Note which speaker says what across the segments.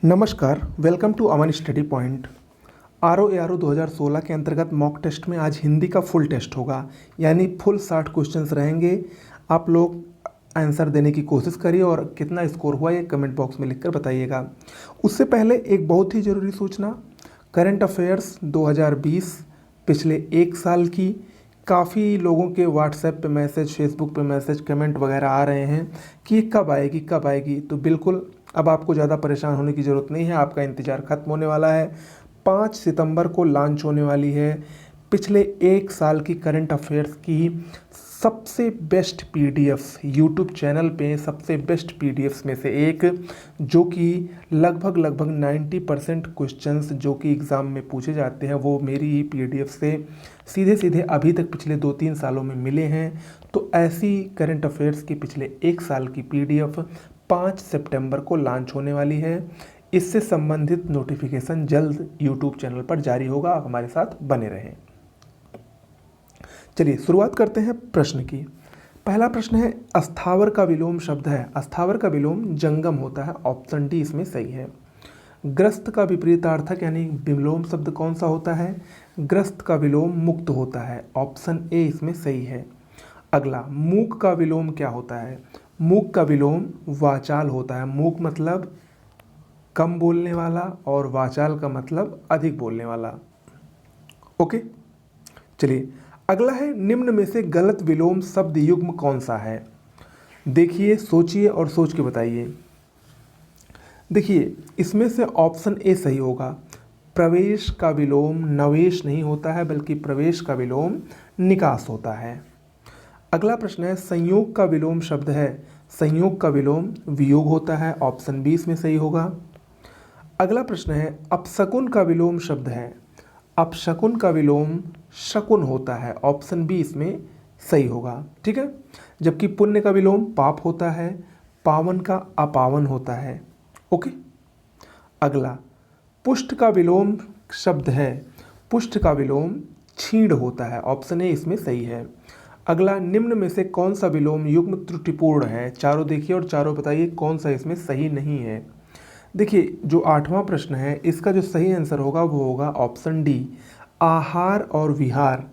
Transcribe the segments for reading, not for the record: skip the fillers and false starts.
Speaker 1: नमस्कार, welcome to Aman study point. R O 2016 के अंतर्गत मॉक टेस्ट में आज हिंदी का फुल टेस्ट होगा, यानी फुल 60 क्वेश्चंस रहेंगे। आप लोग आंसर देने की कोशिश करिए और कितना स्कोर हुआ ये कमेंट बॉक्स में लिखकर बताइएगा। उससे पहले एक बहुत ही ज़रूरी सूचना, करंट अफेयर्स 2020 पिछले एक साल की काफ़ी लोगों के व्हाट्सएप पे मैसेज, फेसबुक पे मैसेज, कमेंट वगैरह आ रहे हैं कि ये कब आएगी। तो बिल्कुल अब आपको ज़्यादा परेशान होने की ज़रूरत नहीं है, आपका इंतज़ार ख़त्म होने वाला है। 5 सितंबर को लॉन्च होने वाली है पिछले एक साल की करंट अफेयर्स की सबसे बेस्ट पीडीएफ्स, यूट्यूब चैनल पे सबसे बेस्ट पीडीएफ्स में से एक, जो कि लगभग 90% क्वेश्चंस जो कि एग्ज़ाम में पूछे जाते हैं वो मेरी ही पीडीएफ से सीधे अभी तक पिछले 2-3 सालों में मिले हैं। तो ऐसी करंट अफेयर्स की पिछले एक साल की पीडीएफ 5 सितंबर को लॉन्च होने वाली है। इससे संबंधित नोटिफिकेशन जल्द यूट्यूब चैनल पर जारी होगा, आप हमारे साथ बने रहें। चलिए शुरुआत करते हैं प्रश्न की। पहला प्रश्न है, अस्थावर का विलोम शब्द है। अस्थावर का विलोम जंगम होता है, ऑप्शन डी इसमें सही है। ग्रस्त का विपरीतार्थक यानी विलोम शब्द कौन सा होता है? ग्रस्त का विलोम मुक्त होता है, ऑप्शन ए इसमें सही है। अगला, मूक का विलोम क्या होता है? मूक का विलोम वाचाल होता है। मूक मतलब कम बोलने वाला और वाचाल का मतलब अधिक बोलने वाला। ओके, चलिए अगला है, निम्न में से गलत विलोम शब्द युग्म कौन सा है? देखिए, सोचिए और सोच के बताइए। देखिए, इसमें से ऑप्शन ए सही होगा। प्रवेश का विलोम नवेश नहीं होता है, बल्कि प्रवेश का विलोम निकास होता है। अगला प्रश्न है, संयोग का विलोम शब्द है। संयोग का विलोम वियोग होता है, ऑप्शन बी इसमें सही होगा। अगला प्रश्न है, अपशकुन का विलोम शब्द है। अपशकुन का विलोम शकुन होता है, ऑप्शन बी इसमें सही होगा। ठीक है, जबकि पुण्य का विलोम पाप होता है, पावन का अपावन होता है। ओके, अगला, पुष्ट का विलोम शब्द है। पुष्ट का विलोम छींड़ होता है, ऑप्शन ए इसमें सही है। अगला, निम्न में से कौन सा विलोम युग्म त्रुटिपूर्ण है? चारों देखिए और चारों बताइए कौन सा इसमें सही नहीं है। देखिए, जो 8वां प्रश्न है इसका जो सही आंसर होगा वो होगा ऑप्शन डी, आहार और विहार।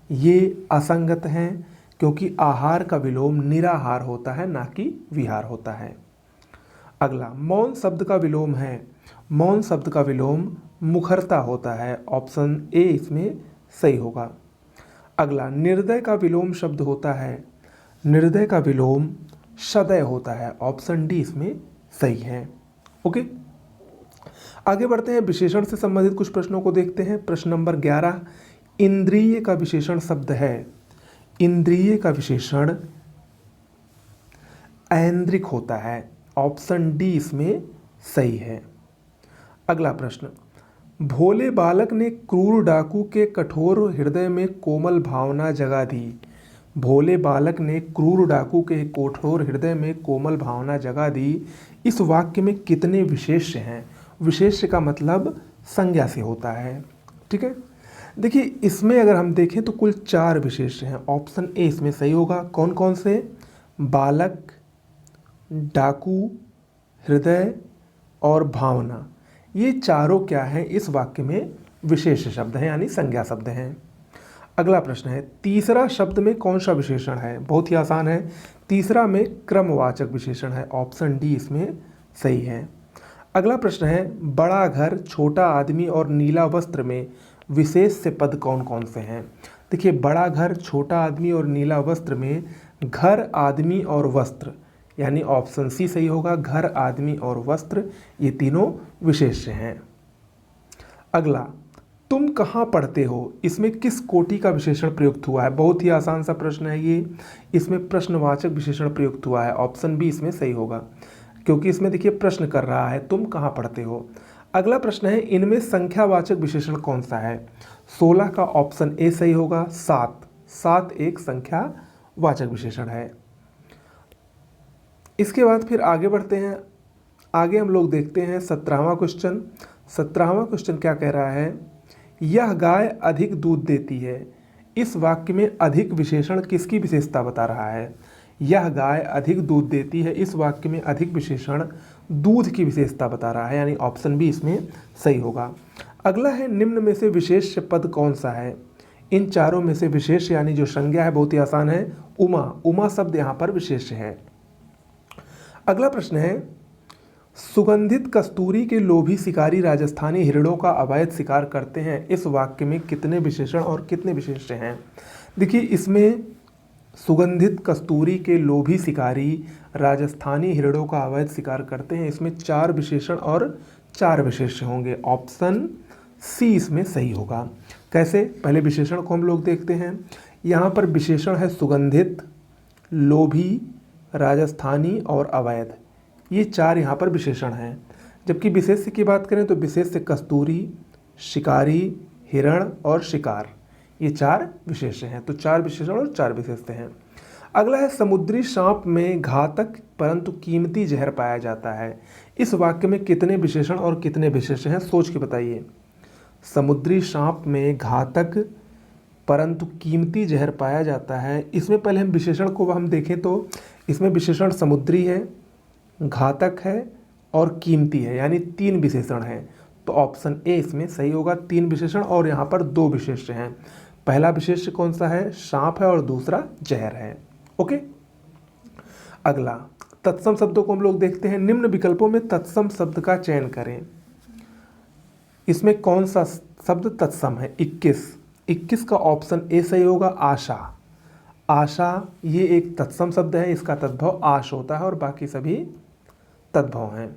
Speaker 1: ये असंगत हैं क्योंकि आहार का विलोम निराहार होता है, ना कि विहार होता है। अगला, मौन शब्द का विलोम है। मौन शब्द का विलोम मुखरता होता है, ऑप्शन ए इसमें सही होगा। अगला, निर्दय का विलोम शब्द होता है। निर्दय का विलोम सदय होता है, ऑप्शन डी इसमें सही है। ओके, आगे बढ़ते हैं, विशेषण से संबंधित कुछ प्रश्नों को देखते हैं। प्रश्न नंबर 11, इंद्रिय का विशेषण शब्द है। इंद्रिय का विशेषण ऐन्द्रिक होता है, ऑप्शन डी इसमें सही है। अगला प्रश्न, भोले बालक ने क्रूर डाकू के कठोर हृदय में कोमल भावना जगा दी। भोले बालक ने क्रूर डाकू के कठोर हृदय में कोमल भावना जगा दी। इस वाक्य में कितने विशेष्य हैं? विशेष्य का मतलब संज्ञा से होता है। ठीक है, देखिए इसमें अगर हम देखें तो कुल 4 विशेष्य हैं, ऑप्शन ए इसमें सही होगा। कौन कौन से? बालक, डाकू, हृदय और भावना। ये चारों क्या हैं? इस वाक्य में विशेष शब्द हैं, यानी संज्ञा शब्द हैं। अगला प्रश्न है, तीसरा शब्द में कौन सा विशेषण है? बहुत ही आसान है, तीसरा में क्रमवाचक विशेषण है, ऑप्शन डी इसमें सही है। अगला प्रश्न है, बड़ा घर, छोटा आदमी और नीला वस्त्र में विशेष से पद कौन कौन से हैं? देखिए, बड़ा घर, छोटा आदमी और नीला वस्त्र में घर, आदमी और वस्त्र, यानी ऑप्शन सी सही होगा। घर, आदमी और वस्त्र, ये तीनों विशेष्य हैं। अगला, तुम कहाँ पढ़ते हो, इसमें किस कोटि का विशेषण प्रयुक्त हुआ है? बहुत ही आसान सा प्रश्न है ये, इसमें प्रश्नवाचक विशेषण प्रयुक्त हुआ है, ऑप्शन बी इसमें सही होगा, क्योंकि इसमें देखिए प्रश्न कर रहा है तुम कहाँ पढ़ते हो। अगला प्रश्न है, इनमें संख्यावाचक विशेषण कौन सा है? 16 का ऑप्शन ए सही होगा। 7 एक संख्यावाचक विशेषण है। इसके बाद फिर आगे बढ़ते हैं, आगे हम लोग देखते हैं 17वां क्वेश्चन। 17वां क्वेश्चन क्या कह रहा है? यह गाय अधिक दूध देती है। इस वाक्य में अधिक विशेषण किसकी विशेषता बता रहा है? यह गाय अधिक दूध देती है, इस वाक्य में अधिक विशेषण दूध की विशेषता बता रहा है, यानी ऑप्शन बी इसमें सही होगा। अगला है निम्न में से विशेष्य पद कौन सा है? इन चारों में से विशेष यानी जो संज्ञा है बहुत ही आसान है, उमा। उमा शब्द यहाँ पर विशेष है। अगला प्रश्न है सुगंधित कस्तूरी के लोभी शिकारी राजस्थानी हिरणों का अवैध शिकार करते हैं। इस वाक्य में कितने विशेषण और कितने विशेष्य हैं? देखिए इसमें सुगंधित कस्तूरी के लोभी शिकारी राजस्थानी हिरणों का अवैध शिकार करते हैं, इसमें 4 विशेषण और 4 विशेष्य होंगे। ऑप्शन सी इसमें सही होगा। कैसे? पहले विशेषण को हम लोग देखते हैं। यहाँ पर विशेषण है सुगंधित, लोभी, राजस्थानी और अवैध। ये 4 यहाँ पर विशेषण हैं। जबकि विशेष्य की बात करें तो विशेष्य कस्तूरी, शिकारी, हिरण और शिकार, ये 4 विशेष्य हैं। तो 4 विशेषण और 4 विशेष्य हैं। अगला है समुद्री सांप में घातक परंतु कीमती जहर पाया जाता है। इस वाक्य में कितने विशेषण और कितने विशेष्य हैं? सोच के बताइए। समुद्री सांप में घातक परंतु कीमती जहर पाया जाता है, इसमें पहले हम विशेषण को हम देखें तो इसमें विशेषण समुद्री है, घातक है और कीमती है, यानी 3 विशेषण हैं। तो ऑप्शन ए इसमें सही होगा। 3 विशेषण और यहाँ पर 2 विशेष्य हैं। पहला विशेष्य कौन सा है? सांप है और दूसरा जहर है। ओके। अगला तत्सम शब्दों को हम लोग देखते हैं। निम्न विकल्पों में तत्सम शब्द का चयन करें। इसमें कौन सा शब्द तत्सम है? 21 का ऑप्शन ए सही होगा। आशा। आशा ये एक तत्सम शब्द है, इसका तद्भव आश होता है और बाकी सभी तद्भव हैं।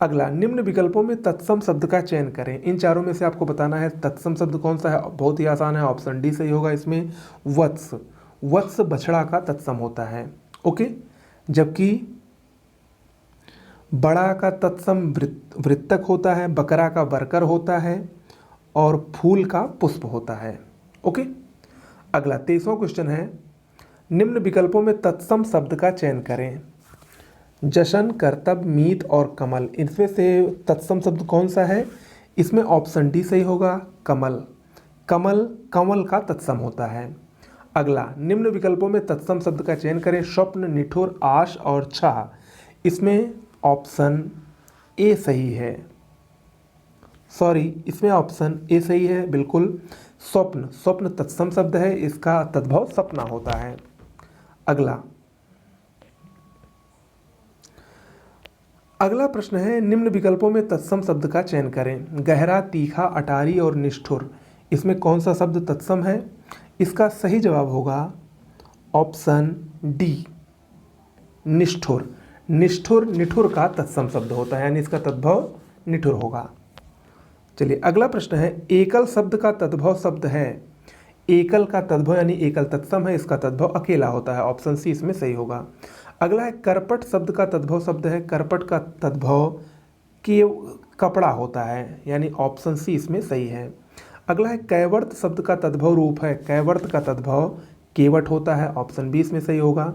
Speaker 1: अगला निम्न विकल्पों में तत्सम शब्द का चयन करें। इन चारों में से आपको बताना है तत्सम शब्द कौन सा है। बहुत ही आसान है, ऑप्शन डी सही होगा। इसमें वत्स, वत्स बछड़ा का तत्सम होता है। ओके। जबकि बड़ा का तत्सम वृत्तक होता है, बकरा का बरकर होता है और फूल का पुष्प होता है। ओके। अगला 23वां क्वेश्चन है निम्न विकल्पों में तत्सम शब्द का चयन करें। जशन, करतब, मीत और कमल, इनमें से तत्सम शब्द कौन सा है? इसमें ऑप्शन डी सही होगा। कमल। कमल कमल का तत्सम होता है। अगला निम्न विकल्पों में तत्सम शब्द का चयन करें। स्वप्न, निठुर, आश और छाह, इसमें ऑप्शन ए सही है। इसमें ऑप्शन ए सही है बिल्कुल। स्वप्न, स्वप्न तत्सम शब्द है, इसका तद्भव सपना होता है। अगला प्रश्न है निम्न विकल्पों में तत्सम शब्द का चयन करें। गहरा, तीखा, अटारी और निष्ठुर, इसमें कौन सा शब्द तत्सम है? इसका सही जवाब होगा ऑप्शन डी, निष्ठुर। निष्ठुर निठुर का तत्सम शब्द होता है, यानी इसका तद्भव निठुर होगा। चलिए अगला प्रश्न है एकल शब्द का तद्भव शब्द है। एकल का तद्भव यानी एकल तत्सम है, इसका तद्भव अकेला होता है। ऑप्शन सी इसमें सही होगा। अगला है करपट शब्द का तद्भव शब्द है। करपट का तद्भव के कपड़ा होता है, यानी ऑप्शन सी इसमें सही है। अगला है कैवर्त शब्द का तद्भव रूप है। कैवर्त का तद्भव केवट होता है। ऑप्शन बी इसमें सही होगा।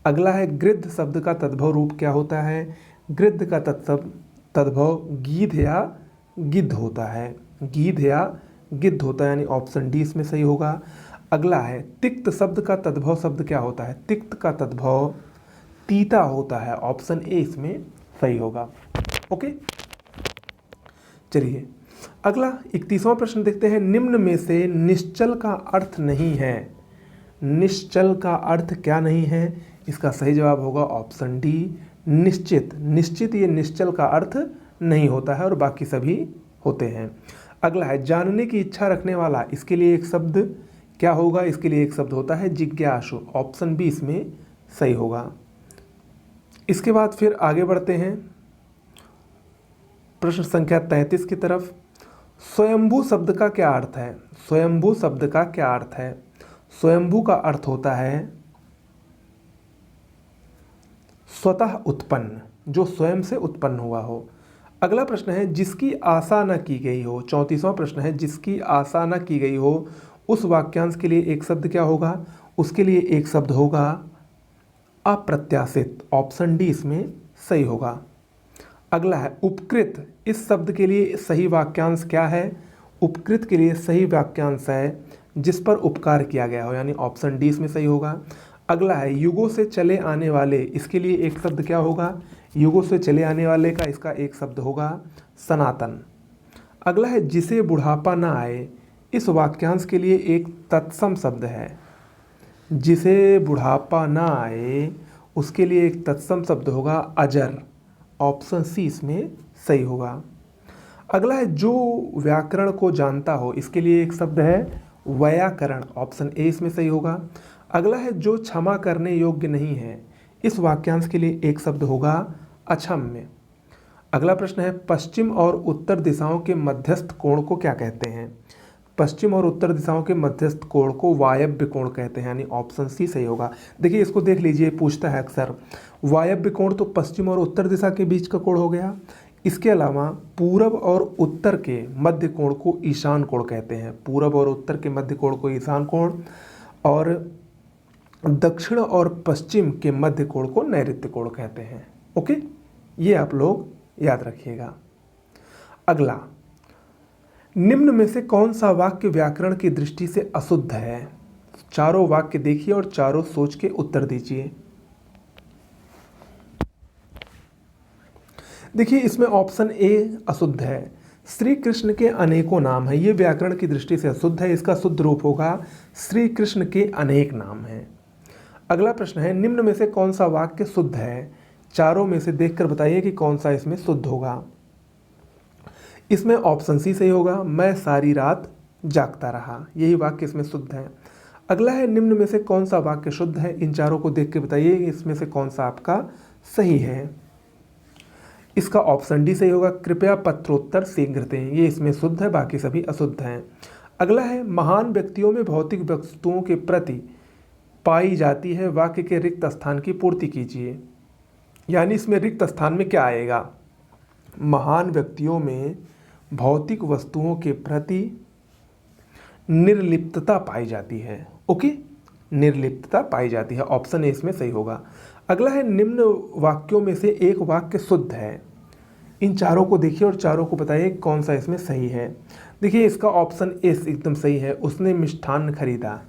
Speaker 1: अगला है गृद्ध शब्द का तद्भव रूप क्या होता है? गृद्ध का तद्भव गीध या गिद्ध होता है। गीध या गिद्ध होता है, यानी ऑप्शन डी इसमें सही होगा। अगला है तिक्त शब्द का तद्भव शब्द क्या होता है? तिक्त का तद्भव तीता होता है। ऑप्शन ए इसमें सही होगा। ओके। चलिए अगला 31वां प्रश्न देखते हैं। निम्न में से निश्चल का अर्थ नहीं है। निश्चल का अर्थ क्या नहीं है? इसका सही जवाब होगा ऑप्शन डी, निश्चित। निश्चित ये निश्चल का अर्थ नहीं होता है और बाकी सभी होते हैं। अगला है जानने की इच्छा रखने वाला, इसके लिए एक शब्द क्या होगा? इसके लिए एक शब्द होता है जिज्ञासु। ऑप्शन बी इसमें सही होगा। इसके बाद फिर आगे बढ़ते हैं प्रश्न संख्या 33 की तरफ। स्वयंभू शब्द का क्या अर्थ है? स्वयंभू शब्द का क्या अर्थ है? स्वयंभू का अर्थ होता है स्वतः उत्पन्न, जो स्वयं से उत्पन्न हुआ हो। अगला प्रश्न है जिसकी आशा न की गई हो। 34वां प्रश्न है जिसकी आशा न की गई हो, उस वाक्यांश के लिए एक शब्द क्या होगा? उसके लिए एक शब्द होगा अप्रत्याशित। ऑप्शन डी इसमें सही होगा। अगला है उपकृत, इस शब्द के लिए सही वाक्यांश क्या है? उपकृत के लिए सही वाक्यांश है जिस पर उपकार किया गया हो, यानी ऑप्शन डी इसमें सही होगा। अगला है युगों से चले आने वाले, इसके लिए एक शब्द क्या होगा? युगों से चले आने वाले का इसका एक शब्द होगा सनातन। अगला है जिसे बुढ़ापा ना आए, इस वाक्यांश के लिए एक तत्सम शब्द है। जिसे बुढ़ापा ना आए उसके लिए एक तत्सम शब्द होगा अजर। ऑप्शन सी इसमें सही होगा। अगला है जो व्याकरण को जानता हो, इसके लिए एक शब्द है व्याकरण। ऑप्शन ए इसमें सही होगा। अगला है जो क्षमा करने योग्य नहीं है, इस वाक्यांश के लिए एक शब्द होगा अक्षम्य। अगला प्रश्न है पश्चिम और उत्तर दिशाओं के मध्यस्थ कोण को क्या कहते हैं? पश्चिम और उत्तर दिशाओं के मध्यस्थ कोण को वायव्य कोण कहते हैं, यानी ऑप्शन सी सही होगा। देखिए इसको देख लीजिए, पूछता है अक्सर। वायव्य कोण तो पश्चिम और उत्तर दिशा के बीच का कोण हो गया। इसके अलावा पूरब और उत्तर के मध्य कोण को ईशान कोण कहते हैं। पूरब और उत्तर के मध्य कोण को ईशान कोण, और दक्षिण और पश्चिम के मध्य कोण को नैऋत्य कोण कहते हैं। ओके, ये आप लोग याद रखिएगा। अगला, निम्न में से कौन सा वाक्य व्याकरण की दृष्टि से अशुद्ध है? चारों वाक्य देखिए और चारों सोच के उत्तर दीजिए। देखिए इसमें ऑप्शन ए अशुद्ध है। श्री कृष्ण के अनेकों नाम है, ये व्याकरण की दृष्टि से अशुद्ध है। इसका शुद्ध रूप होगा श्री कृष्ण के अनेक नाम हैं। अगला प्रश्न है निम्न में से कौन सा वाक्य शुद्ध है? चारों में से देखकर बताइए कि कौन सा इसमें शुद्ध होगा। इसमें ऑप्शन सी सही होगा, मैं सारी रात जागता रहा, यही वाक्य इसमें शुद्ध है। अगला है निम्न में से कौन सा वाक्य शुद्ध है? इन चारों को देख के बताइए इसमें से कौन सा आपका सही है। इसका ऑप्शन डी सही होगा, कृपया पत्रोत्तर शीघ्र दें, ये इसमें शुद्ध है, बाकी सभी अशुद्ध हैं। अगला है महान व्यक्तियों में भौतिक वस्तुओं के प्रति पाई जाती है वाक्य के रिक्त स्थान की पूर्ति कीजिए। यानी इसमें रिक्त स्थान में क्या आएगा? महान व्यक्तियों में भौतिक वस्तुओं के प्रति निर्लिप्तता पाई जाती है। ओके, निर्लिप्तता पाई जाती है, ऑप्शन ए इसमें सही होगा। अगला है निम्न वाक्यों में से एक वाक्य शुद्ध है। इन चारों को देखिए और चारों को बताइए कौन सा इसमें सही है। देखिए इसका ऑप्शन ए एकदम सही है, उसने मिष्ठान्न खरीदा,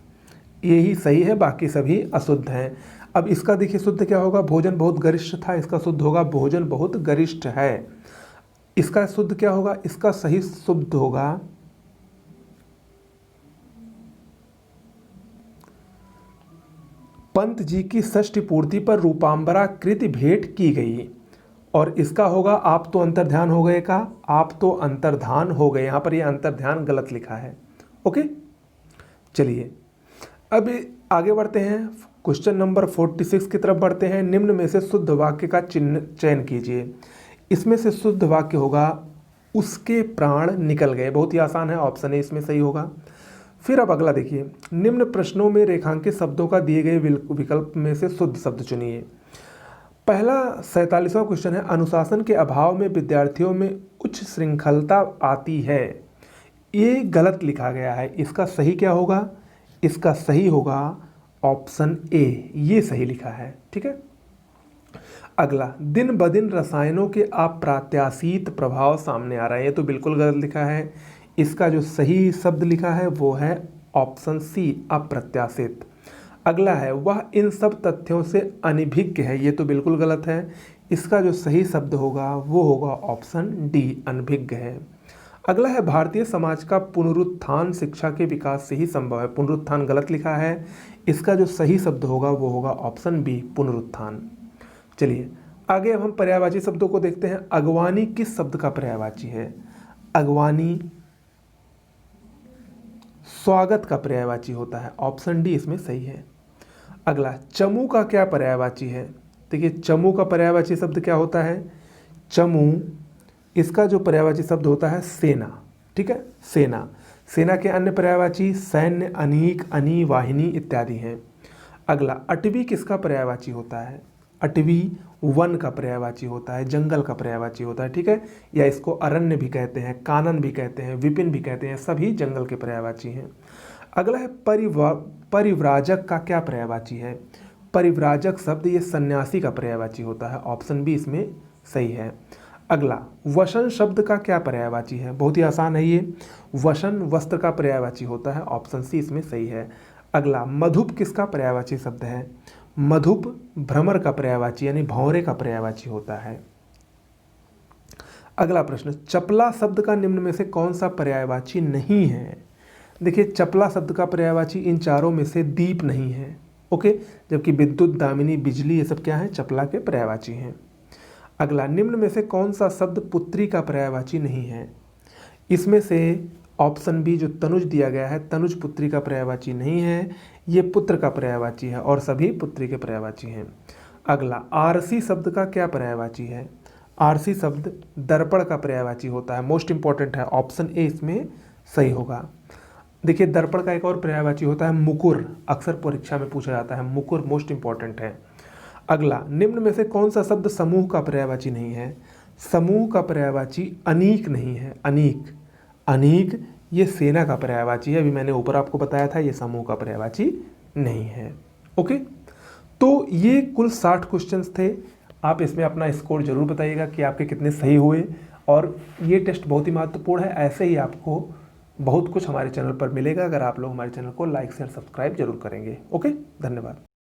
Speaker 1: यही सही है, बाकी सभी अशुद्ध हैं। अब इसका देखिए शुद्ध क्या होगा? भोजन बहुत गरिष्ठ था, इसका शुद्ध होगा भोजन बहुत गरिष्ठ है। इसका शुद्ध क्या होगा? इसका सही शुद्ध होगा पंत जी की षष्ठी पूर्ति पर रूपांबरा कृति भेंट की गई। और इसका होगा आप तो अंतर्ध्यान हो गए का, आप तो अंतर्धान हो गए। यहाँ पर ये अंतर्ध्यान गलत लिखा है। ओके, चलिए अब आगे बढ़ते हैं, क्वेश्चन नंबर 46 की तरफ बढ़ते हैं। निम्न में से शुद्ध वाक्य का चयन कीजिए। इसमें से शुद्ध वाक्य होगा उसके प्राण निकल गए, बहुत ही आसान है, ऑप्शन ए इसमें सही होगा। फिर अब अगला देखिए, निम्न प्रश्नों में रेखांकित शब्दों का दिए गए विकल्प में से शुद्ध शब्द चुनिए। पहला 47वां क्वेश्चन है, अनुशासन के अभाव में विद्यार्थियों में उच्च श्रृंखलता आती है। ये गलत लिखा गया है, इसका सही क्या होगा? इसका सही होगा ऑप्शन ए, ये सही लिखा है। ठीक है। अगला, दिन ब दिन रसायनों के अप्रत्याशित प्रभाव सामने आ रहे हैं, ये तो बिल्कुल गलत लिखा है। इसका जो सही शब्द लिखा है वो है ऑप्शन सी, अप्रत्याशित। अगला है, वह इन सब तथ्यों से अनभिज्ञ है, ये तो बिल्कुल गलत है। इसका जो सही शब्द होगा वो होगा ऑप्शन डी, अनभिज्ञ है। अगला है, भारतीय समाज का पुनरुत्थान शिक्षा के विकास से ही संभव है, पुनरुत्थान गलत लिखा है। इसका जो सही शब्द होगा वो होगा ऑप्शन बी, पुनरुत्थान। चलिए आगे अब हम पर्यायवाची शब्दों को देखते हैं। अगवानी किस शब्द का पर्यायवाची है? अगवानी स्वागत का पर्यायवाची होता है, ऑप्शन डी इसमें सही है। अगला, चमू का क्या पर्यायवाची है? देखिए चमू का पर्यायवाची शब्द क्या होता है? चमू, इसका जो पर्यायवाची शब्द होता है सेना। ठीक है, सेना। सेना के अन्य पर्यायवाची सैन्य, अनीक, अनी, वाहिनी इत्यादि हैं। अगला, अटवी किसका पर्यायवाची होता है? अटवी वन का पर्यायवाची होता है, जंगल का पर्यायवाची होता है। ठीक है, या इसको अरण्य भी कहते हैं, कानन भी कहते हैं, विपिन भी कहते हैं, सभी जंगल के पर्यायवाची हैं। अगला है, परिव्राजक का क्या पर्यायवाची है? परिव्राजक शब्द ये सन्यासी का पर्यायवाची होता है, ऑप्शन बी इसमें सही है। अगला, वसन शब्द का क्या पर्यायवाची है? बहुत ही आसान है ये, वसन वस्त्र का पर्यायवाची होता है, ऑप्शन सी इसमें सही है। अगला, मधुप किसका पर्यायवाची शब्द है? मधुप भ्रमर का पर्यायवाची यानी भौरे का पर्यायवाची होता है। अगला प्रश्न, चपला शब्द का निम्न में से कौन सा पर्यायवाची नहीं है? देखिए, चपला शब्द का पर्यायवाची इन चारों में से दीप नहीं है, ओके, जबकि विद्युत, दामिनी, बिजली ये सब क्या है? चपला के पर्यायवाची हैं। अगला, निम्न में से कौन सा शब्द पुत्री का पर्यायवाची नहीं है? इसमें से ऑप्शन बी जो तनुज दिया गया है, तनुज पुत्री का पर्यायवाची नहीं है, ये पुत्र का पर्यायवाची है और सभी पुत्री के पर्यायवाची हैं। अगला, आरसी शब्द का क्या पर्यायवाची है? आरसी शब्द दर्पण का पर्यायवाची होता है, मोस्ट इंपॉर्टेंट है, ऑप्शन ए इसमें सही होगा। देखिए, दर्पण का एक और पर्यायवाची होता है मुकुर, अक्सर परीक्षा में पूछा जाता है, मुकुर मोस्ट इंपॉर्टेंट है। अगला, निम्न में से कौन सा शब्द समूह का पर्यायवाची नहीं है? समूह का पर्यायवाची अनीक नहीं है, अनीक, अनीक ये सेना का पर्यायवाची है, अभी मैंने ऊपर आपको बताया था, ये समूह का पर्यायवाची नहीं है। ओके, तो ये कुल 60 क्वेश्चंस थे। आप इसमें अपना स्कोर जरूर बताइएगा कि आपके कितने सही हुए, और ये टेस्ट बहुत ही महत्वपूर्ण है। ऐसे ही आपको बहुत कुछ हमारे चैनल पर मिलेगा अगर आप लोग हमारे चैनल को लाइक शेयर सब्सक्राइब जरूर करेंगे। ओके, धन्यवाद।